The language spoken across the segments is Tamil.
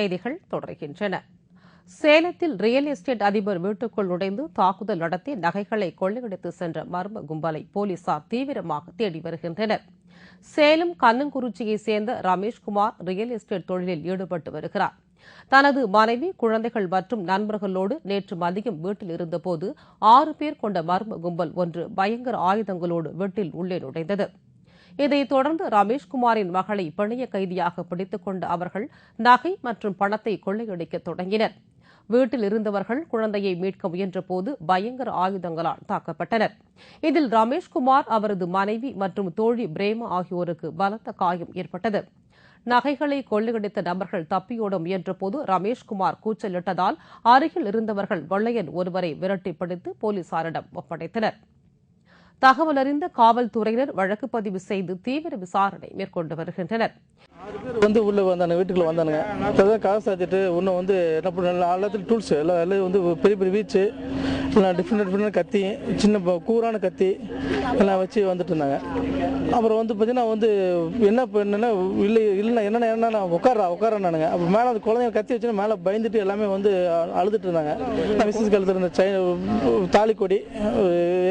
செய்திகள் தொடர்கின்றன. சேலத்தில் ரியல் எஸ்டேட் அதிபர் வீட்டுக்குள் நுழைந்து தாக்குதல் நடத்தி நகைகளை கொள்ளையடித்து சென்ற மர்ம கும்பலை போலீசார் தீவிரமாக தேடி வருகின்றனர். சேலம் கண்ணங்குறிச்சியைச் சேர்ந்த ரமேஷ்குமார் ரியல் எஸ்டேட் தொழிலில் ஈடுபட்டு வருகிறார். தனது மனைவி, குழந்தைகள் மற்றும் நண்பர்களோடு நேற்று மதியம் வீட்டில் இருந்தபோது 6 பேர் கொண்ட மர்ம கும்பல் ஒன்று பயங்கர ஆயுதங்களோடு வீட்டில் உள்ளே நுழைந்தது. இதைத் தொடர்ந்து ரமேஷ்குமாரின் மகளை பிணைய கைதியாக பிடித்துக் கொண்ட அவர்கள் நகை மற்றும் பணத்தை கொள்ளையடிக்க தொடங்கினர். வீட்டில் இருந்தவர்கள் குழந்தையை மீட்க முயன்றபோது பயங்கர ஆயுதங்களால் தாக்கப்பட்டனர். இதில் ரமேஷ்குமார், அவரது மனைவி மற்றும் தோழி பிரேமா ஆகியோருக்கு பலத்த காயம் ஏற்பட்டது. நகைகளை கொள்ளையடித்த நபர்கள் தப்பியோட முயன்றபோது ரமேஷ்குமார் கூச்சலிட்டதால் அருகில் இருந்தவர்கள் கொள்ளையன் ஒருவரை விரட்டி பிடித்து போலீசாரிடம் ஒப்படைத்தனர். தகவல் அறிந்த காவல்துறையினர் வழக்கு பதிவு செய்து தீவிர விசாரணை மேற்கொண்டு வருகின்றனர். 6 பேர் உள்ள வந்தாங்க, வீட்டுக்குள்ள வந்தானுங்க. அதான் காசு சாத்திட்டு இன்னும் என்ன பண்ண எல்லாத்துக்கும் டூல்ஸ் எல்லாம் பெரிய பெரிய வீச்சு எல்லாம் டிஃப்ரெண்ட் கத்தி, சின்ன கூரான கத்தி எல்லாம் வச்சு வந்துட்டு இருந்தாங்க. அப்புறம் பார்த்தீங்கன்னா என்னன்னா இல்லைன்னா என்னென்ன உட்காரானுங்க. அப்போ மேலே அந்த குழந்தைங்க கத்தி வச்சுன்னா மேலே பயந்துட்டு எல்லாமே அழுதுட்டு இருந்தாங்க. மிஸ்ஸஸ் கழுத்து இருந்த தாலிக்கொடி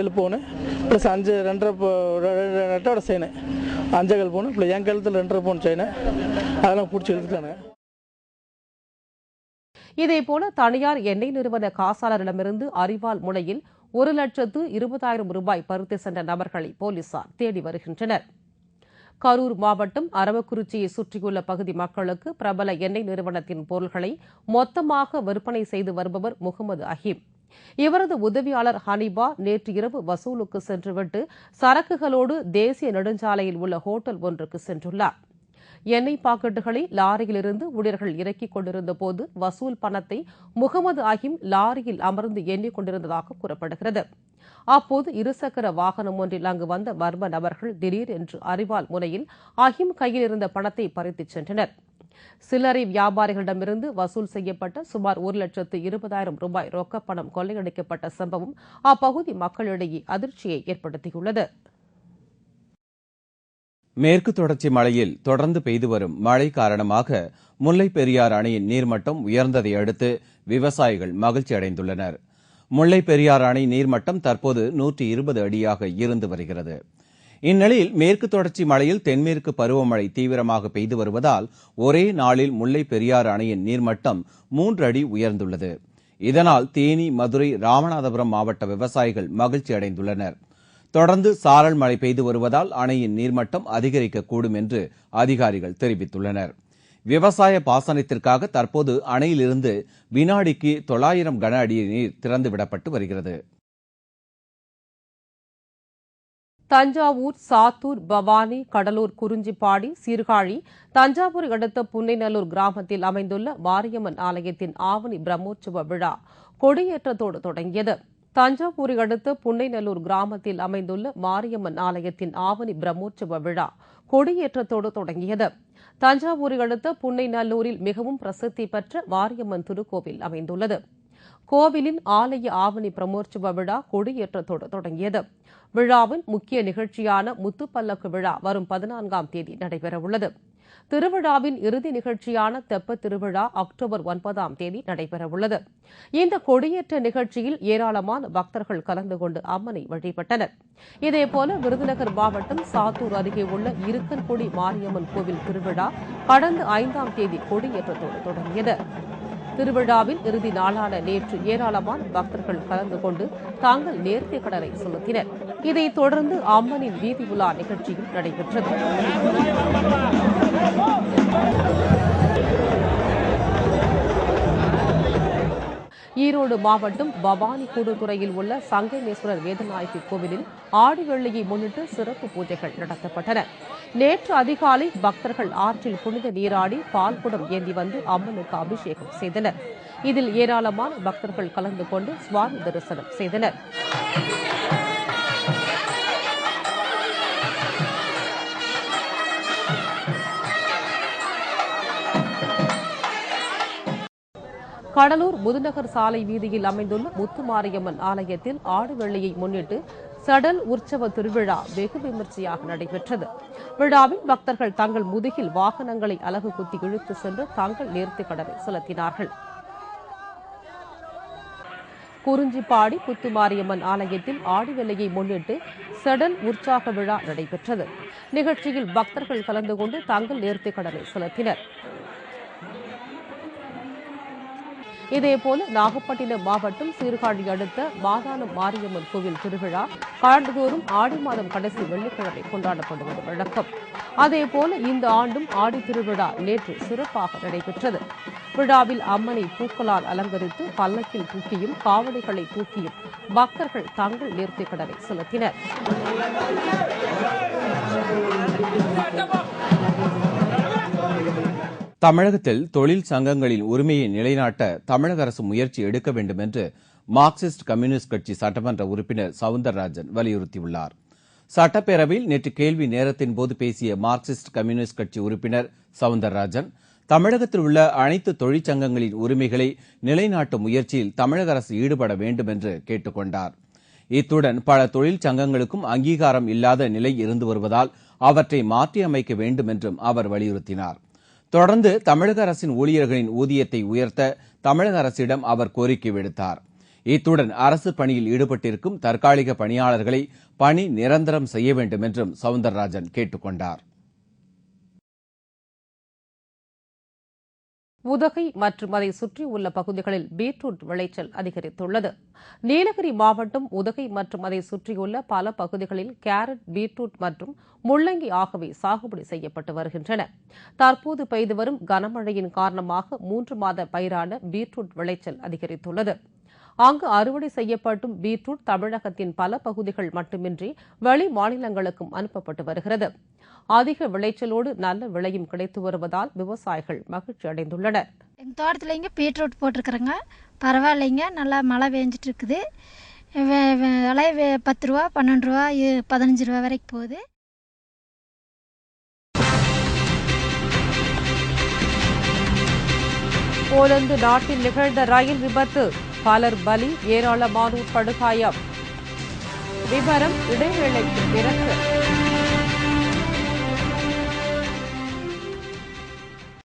7 பவுன் ப்ளஸ் 2.5 செயின் 5 பவுன் ப்ளஸ் என் கழுத்தில் 2.5 பவுன் செயின் அதெல்லாம் பிடிச்சி எடுத்துட்டாங்க. இதேபோல தனியார் எண்ணெய் நிறுவன காசாளரிடமிருந்து அரிவாள் முனையில் 1,20,000 ரூபாய் பறித்து சென்ற நபர்களை போலீசார் தேடி வருகின்றனர். கரூர் மாவட்டம் அரவக்குறிச்சியை சுற்றியுள்ள பகுதி மக்களுக்கு பிரபல எண்ணெய் நிறுவனத்தின் பொருட்களை மொத்தமாக விற்பனை செய்து வருபவர் முகமது அஹீம். இவரது உதவியாளர் ஹனிபா நேற்று இரவு வசூலுக்கு சென்றுவிட்டு சரக்குகளோடு தேசிய நெடுஞ்சாலையில் உள்ள ஹோட்டல் ஒன்றுக்கு சென்றுள்ளார். எண்ணெய் பாக்கெட்டுகளை லாரியிலிருந்து ஊழியர்கள் இறக்கிக் கொண்டிருந்த போது வசூல் பணத்தை முகமது அஹீம் லாரியில் அமர்ந்து எண்ணிக் கொண்டிருந்ததாக கூறப்படுகிறது. அப்போது இருசக்கர வாகனம் ஒன்றில் அங்கு வந்த மர்ம நபர்கள் திடீரென்று அரிவாள் முனையில் அஹீம் கையில் இருந்த பணத்தை பறித்துச் சென்றனர். சில்லறை வியாபாரிகளிடமிருந்து வசூல் செய்யப்பட்ட சுமார் 1,20,000 ரூபாய் ரொக்கப்பணம் கொள்ளையடிக்கப்பட்ட சம்பவம் அப்பகுதி மக்களிடையே அதிர்ச்சியை ஏற்படுத்தியுள்ளது. மேற்கு தொடர்ச்சி மலையில் தொடர்ந்து பெய்து வரும் மழை காரணமாக முல்லைப் பெரியாறு அணையின் நீர்மட்டம் உயர்ந்ததை அடுத்து விவசாயிகள் மகிழ்ச்சி அடைந்துள்ளனர். முல்லைப் பெரியாறு அணை நீர்மட்டம் தற்போது 120 அடியாக இருந்து வருகிறது. இந்நிலையில் மேற்கு தொடர்ச்சி மலையில் தென்மேற்கு பருவமழை தீவிரமாக பெய்து வருவதால் ஒரே நாளில் முல்லைப் பெரியாறு அணையின் நீர்மட்டம் 3 அடி உயர்ந்துள்ளது. இதனால் தேனி, மதுரை, ராமநாதபுரம் மாவட்ட விவசாயிகள் மகிழ்ச்சி அடைந்துள்ளனர். தொடர்ந்து சாரல் மழை பெய்து வருவதால் அணையின் நீர்மட்டம் அதிகரிக்கக்கூடும் என்று அதிகாரிகள் தெரிவித்துள்ளனர். விவசாய பாசனத்திற்காக தற்போது அணையிலிருந்து வினாடிக்கு 900 கன அடி நீர் திறந்துவிடப்பட்டு வருகிறது. தஞ்சாவூர், சாத்தூர், பவானி, கடலூர், குறிஞ்சிப்பாடி, சீர்காழி, தஞ்சாவூர் அடுத்த புன்னைநல்லூர் கிராமத்தில் அமைந்துள்ள மாரியம்மன் ஆலயத்தின் ஆவணி பிரம்மோற்சவ விழா கொடியேற்றத்தோடு தொடங்கியது. தஞ்சாவூரை அடுத்த புன்னைநல்லூர் கிராமத்தில் அமைந்துள்ள மாரியம்மன் ஆலயத்தின் ஆவணி பிரம்மோற்சவ விழா கொடியேற்றத்தோடு தொடங்கியது. தஞ்சாவூரை அடுத்த புன்னைநல்லூரில் மிகவும் பிரசித்தி பெற்ற மாரியம்மன் திருக்கோவில் அமைந்துள்ளது. கோவிலின் ஆலய ஆவணி பிரம்மோற்சவ விழா கொடியேற்றத்தோடு தொடங்கியது. விழாவின் முக்கிய நிகழ்ச்சியான முத்துப்பல்லக்கு விழா வரும் 14ஆம் தேதி நடைபெறவுள்ளது. திருவிழாவின் இறுதி நிகழ்ச்சியான தெப்பத் திருவிழா அக்டோபர் 9ஆம் தேதி நடைபெறவுள்ளது. இந்த கொடியேற்ற நிகழ்ச்சியில் ஏராளமான பக்தர்கள் கலந்து கொண்டு அம்மனை வழிபட்டனர். இதேபோல விருதுநகர் மாவட்டம் சாத்தூர் அருகே உள்ள இருக்கன்குடி மாரியம்மன் கோவில் திருவிழா கடந்த 5ஆம் தேதி கொடியேற்றத்தோடு தொடங்கியது. திருவிழாவின் இறுதி நாளான நேற்று ஏராளமான பக்தர்கள் கலந்து கொண்டு தாங்கள் நேர்த்திக் கடனை செலுத்தினர். இதைத் தொடர்ந்து அம்மனின் வீதி உலா நிகழ்ச்சியும் நடைபெற்றது. ஈரோடு மாவட்டம் பவானி கூடுதுறையில் உள்ள சங்கமேஸ்வரர் வேதநாயகி கோவிலில் ஆடி வெள்ளியை முன்னிட்டு சிறப்பு பூஜைகள் நடத்தப்பட்டன. நேற்று அதிகாலை பக்தர்கள் ஆற்றில் புனித நீராடி பால்குடம் ஏந்தி வந்து அம்மனுக்கு அபிஷேகம் செய்தனர். இதில் ஏராளமான பக்தர்கள் கலந்து கொண்டு சுவாமி தரிசனம் செய்தனர். கடலூர் முதுநகர் சாலை வீதியில் அமைந்துள்ள முத்துமாரியம்மன் ஆலயத்தில் ஆடு வெள்ளியை முன்னிட்டு சடல் உற்சவ திருவிழா வெகு விமர்சையாக நடைபெற்றது. விழாவில் பக்தர்கள் தங்கள் முதுகில் வாகனங்களை அலகு குத்தி இழுத்து சென்று தங்கள் நேர்த்திக் கடனை செலுத்தினார்கள். குறிஞ்சிப்பாடி புத்துமாரியம்மன் ஆலயத்தில் ஆடி வெள்ளையை முன்னிட்டு சடல் உற்சாக விழா நடைபெற்றது. நிகழ்ச்சியில் பக்தர்கள் கலந்து கொண்டு தங்கள் நேர்த்திக் கடனை செலுத்தினர். இதேபோல நாகப்பட்டினம் மாவட்டம் சீர்காழி அடுத்த மாதானம் மாரியம்மன் கோவில் திருவிழா ஆண்டுதோறும் ஆடி மாதம் கடைசி வெள்ளிக்கிழமை கொண்டாடப்படுவது வழக்கம். அதேபோல இந்த ஆண்டும் ஆடி திருவிழா நேற்று சிறப்பாக நடைபெற்றது. விழாவில் அம்மனை பூக்களால் அலங்கரித்து பல்லக்கில் தூக்கியும் காவடிகளை தூக்கியும் பக்தர்கள் தங்கள் நேர்த்திக் கடனை செலுத்தினர். தமிழகத்தில் தொழில் சங்கங்களின் உரிமையை நிலைநாட்ட தமிழக அரசு முயற்சி எடுக்க வேண்டும் என்று மார்க்சிஸ்ட் கம்யூனிஸ்ட் கட்சி சட்டமன்ற உறுப்பினர் சவுந்தரராஜன் வலியுறுத்தியுள்ளார். சட்டப்பேரவையில் நேற்று கேள்வி நேரத்தின் போது பேசிய மார்க்சிஸ்ட் கம்யூனிஸ்ட் கட்சி உறுப்பினர் சவுந்தரராஜன், தமிழகத்தில் உள்ள அனைத்து தொழிற்சங்கங்களின் உரிமைகளை நிலைநாட்டும் முயற்சியில் தமிழக அரசு ஈடுபட வேண்டும் என்று கேட்டுக் கொண்டார். இத்துடன் பல தொழிற்சங்கங்களுக்கும் அங்கீகாரம் இல்லாத நிலை இருந்து வருவதால் அவற்றை மாற்றியமைக்க வேண்டும் என்றும் அவர் வலியுறுத்தினார். தொடர்ந்து தமிழக அரசின் ஊழியர்களின் ஊதியத்தை உயர்த்த தமிழக அரசிடம் அவர் கோரிக்கை விடுத்தார். இத்துடன் அரசு பணியில் ஈடுபட்டிருக்கும் தற்காலிக பணியாளர்களை பணி நிரந்தரம் செய்ய வேண்டும் என்றும் சவுந்தரராஜன் கேட்டுக் கொண்டார். உதகை மற்றும் அதை சுற்றியுள்ள பகுதிகளில் பீட்ரூட் விளைச்சல் அதிகரித்துள்ளது. நீலகிரி மாவட்டம் உதகை மற்றும் அதை சுற்றியுள்ள பல பகுதிகளில் கேரட், பீட்ரூட் மற்றும் முள்ளங்கி ஆகியவை சாகுபடி செய்யப்பட்டு வருகின்றன. தற்போது பெய்து வரும் கனமழையின் காரணமாக 3 மாத பயிரான பீட்ரூட் விளைச்சல் அதிகரித்துள்ளது. அங்கு அறுவடை செய்யப்பட்டும் பீட்ரூட் தமிழகத்தின் பல பகுதிகள் மட்டுமின்றி வெளி மாநிலங்களுக்கும் அனுப்பப்பட்டு வருகிறது. அதிக விளைச்சலோடு நல்ல விலையும் கிடைத்து வருவதால் விவசாயிகள் மகிழ்ச்சி அடைந்துள்ளனர். எங்கள் தோட்டத்தில் இங்கே பீட்ரூட் போட்டிருக்கிறேங்க, பரவாயில்லைங்க, நல்லா மழை பெஞ்சிட்டு இருக்குது. விலை 10 ரூபா, 12 ரூபா, 15 ரூபா வரைக்கும் போகுது. போலந்து நாட்டில் நிகழ்ந்த ரயில் விபத்து, பலர் பலி, ஏராளமானோர் படுகாயம். விவரம் இடைவேளைக்கு பிறகு.